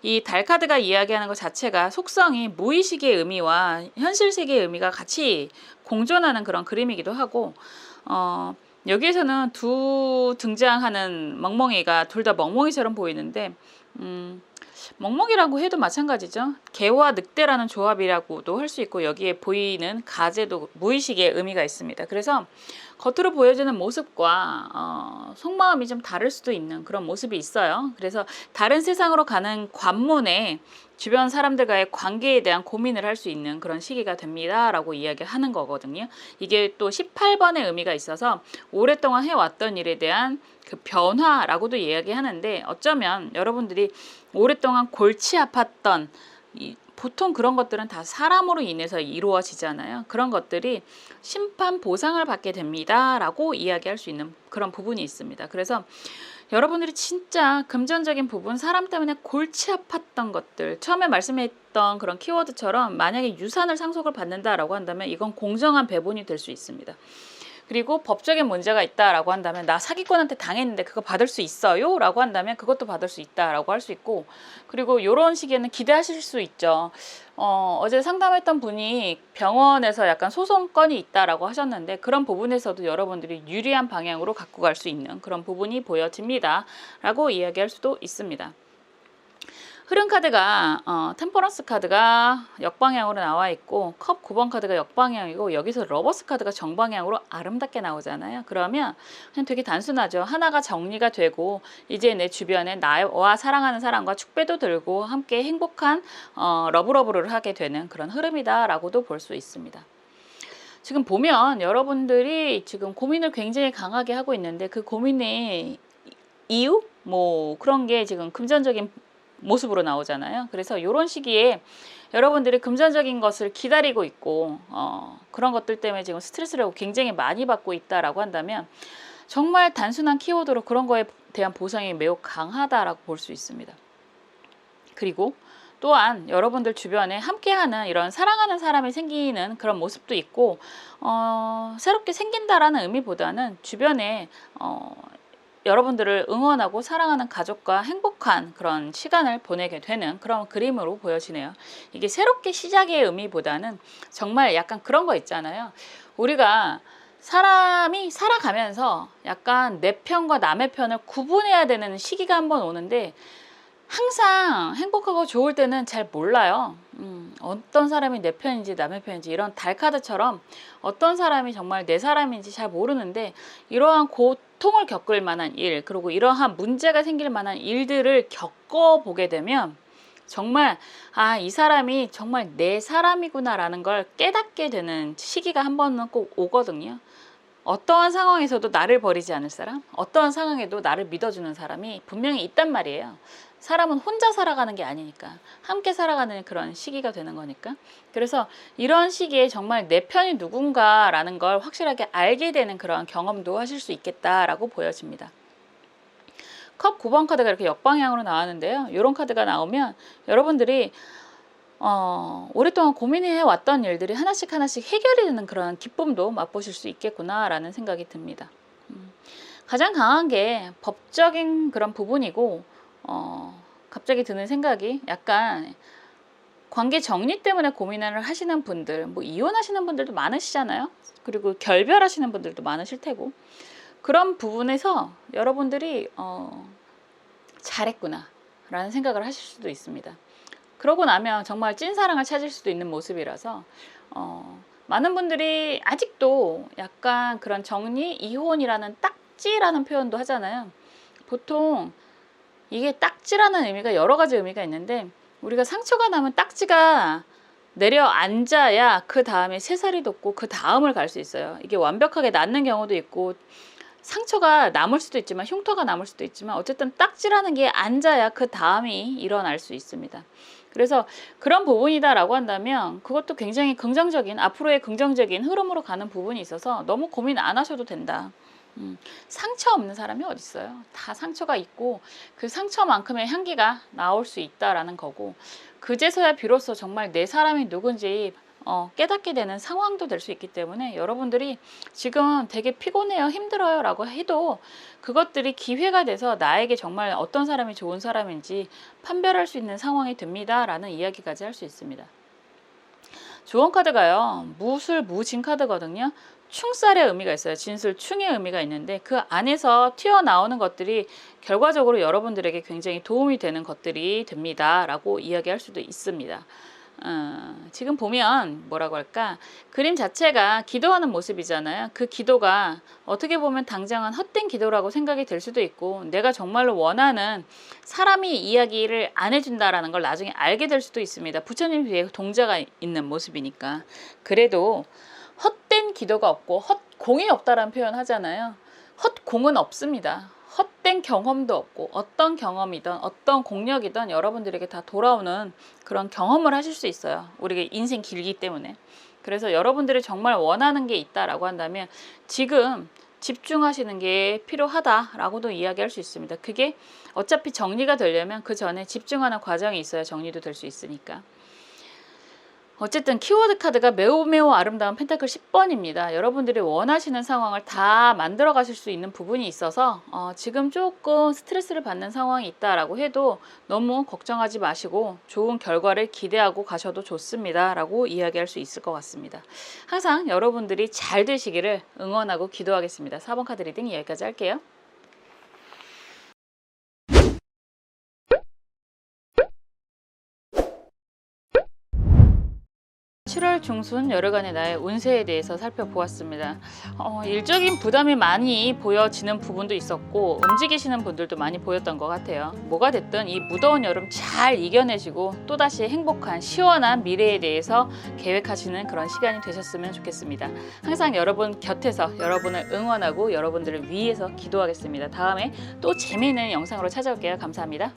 이 달 카드가 이야기하는 것 자체가 속성이 무의식의 의미와 현실 세계의 의미가 같이 공존하는 그런 그림이기도 하고, 여기에서는 두 등장하는 멍멍이가 둘 다 멍멍이처럼 보이는데 멍멍이라고 해도 마찬가지죠. 개와 늑대라는 조합이라고도 할 수 있고, 여기에 보이는 가재도 무의식의 의미가 있습니다. 그래서 겉으로 보여지는 모습과 속마음이 좀 다를 수도 있는 그런 모습이 있어요. 그래서 다른 세상으로 가는 관문에 주변 사람들과의 관계에 대한 고민을 할 수 있는 그런 시기가 됩니다 라고 이야기하는 거거든요. 이게 또 18번의 의미가 있어서 오랫동안 해왔던 일에 대한 그 변화라고도 이야기하는데, 어쩌면 여러분들이 오랫동안 골치 아팠던 보통 그런 것들은 다 사람으로 인해서 이루어지잖아요. 그런 것들이 심판 보상을 받게 됩니다 라고 이야기할 수 있는 그런 부분이 있습니다. 그래서 여러분들이 진짜 금전적인 부분, 사람 때문에 골치 아팠던 것들, 처음에 말씀했던 그런 키워드처럼 만약에 유산을 상속을 받는다라고 한다면 이건 공정한 배분이 될 수 있습니다. 그리고 법적인 문제가 있다라고 한다면 나 사기꾼한테 당했는데 그거 받을 수 있어요? 라고 한다면 그것도 받을 수 있다라고 할 수 있고, 그리고 이런 시기에는 기대하실 수 있죠. 어제 상담했던 분이 병원에서 약간 소송건이 있다라고 하셨는데 그런 부분에서도 여러분들이 유리한 방향으로 갖고 갈 수 있는 그런 부분이 보여집니다 라고 이야기할 수도 있습니다. 흐름 카드가 템퍼런스 카드가 역방향으로 나와 있고 컵 9번 카드가 역방향이고 여기서 러버스 카드가 정방향으로 아름답게 나오잖아요. 그러면 그냥 되게 단순하죠. 하나가 정리가 되고 이제 내 주변에 나와 사랑하는 사람과 축배도 들고 함께 행복한 러브러브를 하게 되는 그런 흐름이다라고도 볼 수 있습니다. 지금 보면 여러분들이 지금 고민을 굉장히 강하게 하고 있는데 그 고민의 이유? 뭐 그런 게 지금 금전적인 모습으로 나오잖아요. 그래서 이런 시기에 여러분들이 금전적인 것을 기다리고 있고 그런 것들 때문에 지금 스트레스를 굉장히 많이 받고 있다라고 한다면 정말 단순한 키워드로 그런 거에 대한 보상이 매우 강하다라고 볼 수 있습니다. 그리고 또한 여러분들 주변에 함께하는 이런 사랑하는 사람이 생기는 그런 모습도 있고 새롭게 생긴다라는 의미보다는 주변에 여러분들을 응원하고 사랑하는 가족과 행복한 그런 시간을 보내게 되는 그런 그림으로 보여지네요. 이게 새롭게 시작의 의미보다는 정말 약간 그런 거 있잖아요. 우리가 사람이 살아가면서 약간 내 편과 남의 편을 구분해야 되는 시기가 한번 오는데 항상 행복하고 좋을 때는 잘 몰라요. 어떤 사람이 내 편인지 남의 편인지 이런 달카드처럼 어떤 사람이 정말 내 사람인지 잘 모르는데 이러한 고통을 겪을 만한 일, 그리고 이러한 문제가 생길 만한 일들을 겪어보게 되면 정말 이 사람이 정말 내 사람이구나라는 걸 깨닫게 되는 시기가 한 번은 꼭 오거든요. 어떠한 상황에서도 나를 버리지 않을 사람, 어떠한 상황에도 나를 믿어주는 사람이 분명히 있단 말이에요. 사람은 혼자 살아가는 게 아니니까 함께 살아가는 그런 시기가 되는 거니까. 그래서 이런 시기에 정말 내 편이 누군가라는 걸 확실하게 알게 되는 그런 경험도 하실 수 있겠다라고 보여집니다. 컵 9번 카드가 이렇게 역방향으로 나왔는데요. 이런 카드가 나오면 여러분들이 오랫동안 고민해 왔던 일들이 하나씩 해결이 되는 그런 기쁨도 맛보실 수 있겠구나라는 생각이 듭니다. 가장 강한 게 법적인 그런 부분이고 갑자기 드는 생각이 약간 관계 정리 때문에 고민을 하시는 분들, 뭐 이혼하시는 분들도 많으시잖아요. 그리고 결별하시는 분들도 많으실 테고 그런 부분에서 여러분들이 잘했구나 라는 생각을 하실 수도 있습니다. 그러고 나면 정말 찐사랑을 찾을 수도 있는 모습이라서 많은 분들이 아직도 약간 그런 정리, 이혼이라는 딱지라는 표현도 하잖아요. 보통 이게 딱지라는 의미가 여러 가지 의미가 있는데 우리가 상처가 나면 딱지가 내려앉아야 그 다음에 새살이 돋고 그 다음을 갈 수 있어요. 이게 완벽하게 낫는 경우도 있고 상처가 남을 수도 있지만 흉터가 남을 수도 있지만 어쨌든 딱지라는 게 앉아야 그 다음이 일어날 수 있습니다. 그래서 그런 부분이다라고 한다면 그것도 굉장히 긍정적인 앞으로의 긍정적인 흐름으로 가는 부분이 있어서 너무 고민 안 하셔도 된다. 상처 없는 사람이 어디 있어요? 다 상처가 있고 그 상처만큼의 향기가 나올 수 있다라는 거고 그제서야 비로소 정말 내 사람이 누군지 깨닫게 되는 상황도 될 수 있기 때문에 여러분들이 지금 되게 피곤해요, 힘들어요 라고 해도 그것들이 기회가 돼서 나에게 정말 어떤 사람이 좋은 사람인지 판별할 수 있는 상황이 됩니다 라는 이야기까지 할 수 있습니다. 조언 카드가요, 무술 무진 카드거든요. 충살의 의미가 있어요. 진술 충의 의미가 있는데 그 안에서 튀어나오는 것들이 결과적으로 여러분들에게 굉장히 도움이 되는 것들이 됩니다 라고 이야기할 수도 있습니다. 지금 보면 뭐라고 할까, 그림 자체가 기도하는 모습이잖아요. 그 기도가 어떻게 보면 당장은 헛된 기도라고 생각이 될 수도 있고 내가 정말로 원하는 사람이 이야기를 안 해준다라는 걸 나중에 알게 될 수도 있습니다. 부처님 뒤에 동자가 있는 모습이니까. 그래도 헛된 기도가 없고 헛공이 없다라는 표현 하잖아요. 헛공은 없습니다. 헛된 경험도 없고 어떤 경험이든 어떤 공력이든 여러분들에게 다 돌아오는 그런 경험을 하실 수 있어요. 우리가 인생 길기 때문에. 그래서 여러분들이 정말 원하는 게 있다라고 한다면 지금 집중하시는 게 필요하다라고도 이야기할 수 있습니다. 그게 어차피 정리가 되려면 그 전에 집중하는 과정이 있어야 정리도 될 수 있으니까. 어쨌든 키워드 카드가 매우 아름다운 펜타클 10번입니다. 여러분들이 원하시는 상황을 다 만들어 가실 수 있는 부분이 있어서 지금 조금 스트레스를 받는 상황이 있다라고 해도 너무 걱정하지 마시고 좋은 결과를 기대하고 가셔도 좋습니다 라고 이야기할 수 있을 것 같습니다. 항상 여러분들이 잘 되시기를 응원하고 기도하겠습니다. 4번 카드 리딩 여기까지 할게요. 7월 중순 여러간의 나의 운세에 대해서 살펴보았습니다. 일적인 부담이 많이 보여지는 부분도 있었고 움직이시는 분들도 많이 보였던 것 같아요. 뭐가 됐든 이 무더운 여름 잘 이겨내시고 또다시 행복한 시원한 미래에 대해서 계획하시는 그런 시간이 되셨으면 좋겠습니다. 항상 여러분 곁에서 여러분을 응원하고 여러분들을 위해서 기도하겠습니다. 다음에 또 재미있는 영상으로 찾아올게요. 감사합니다.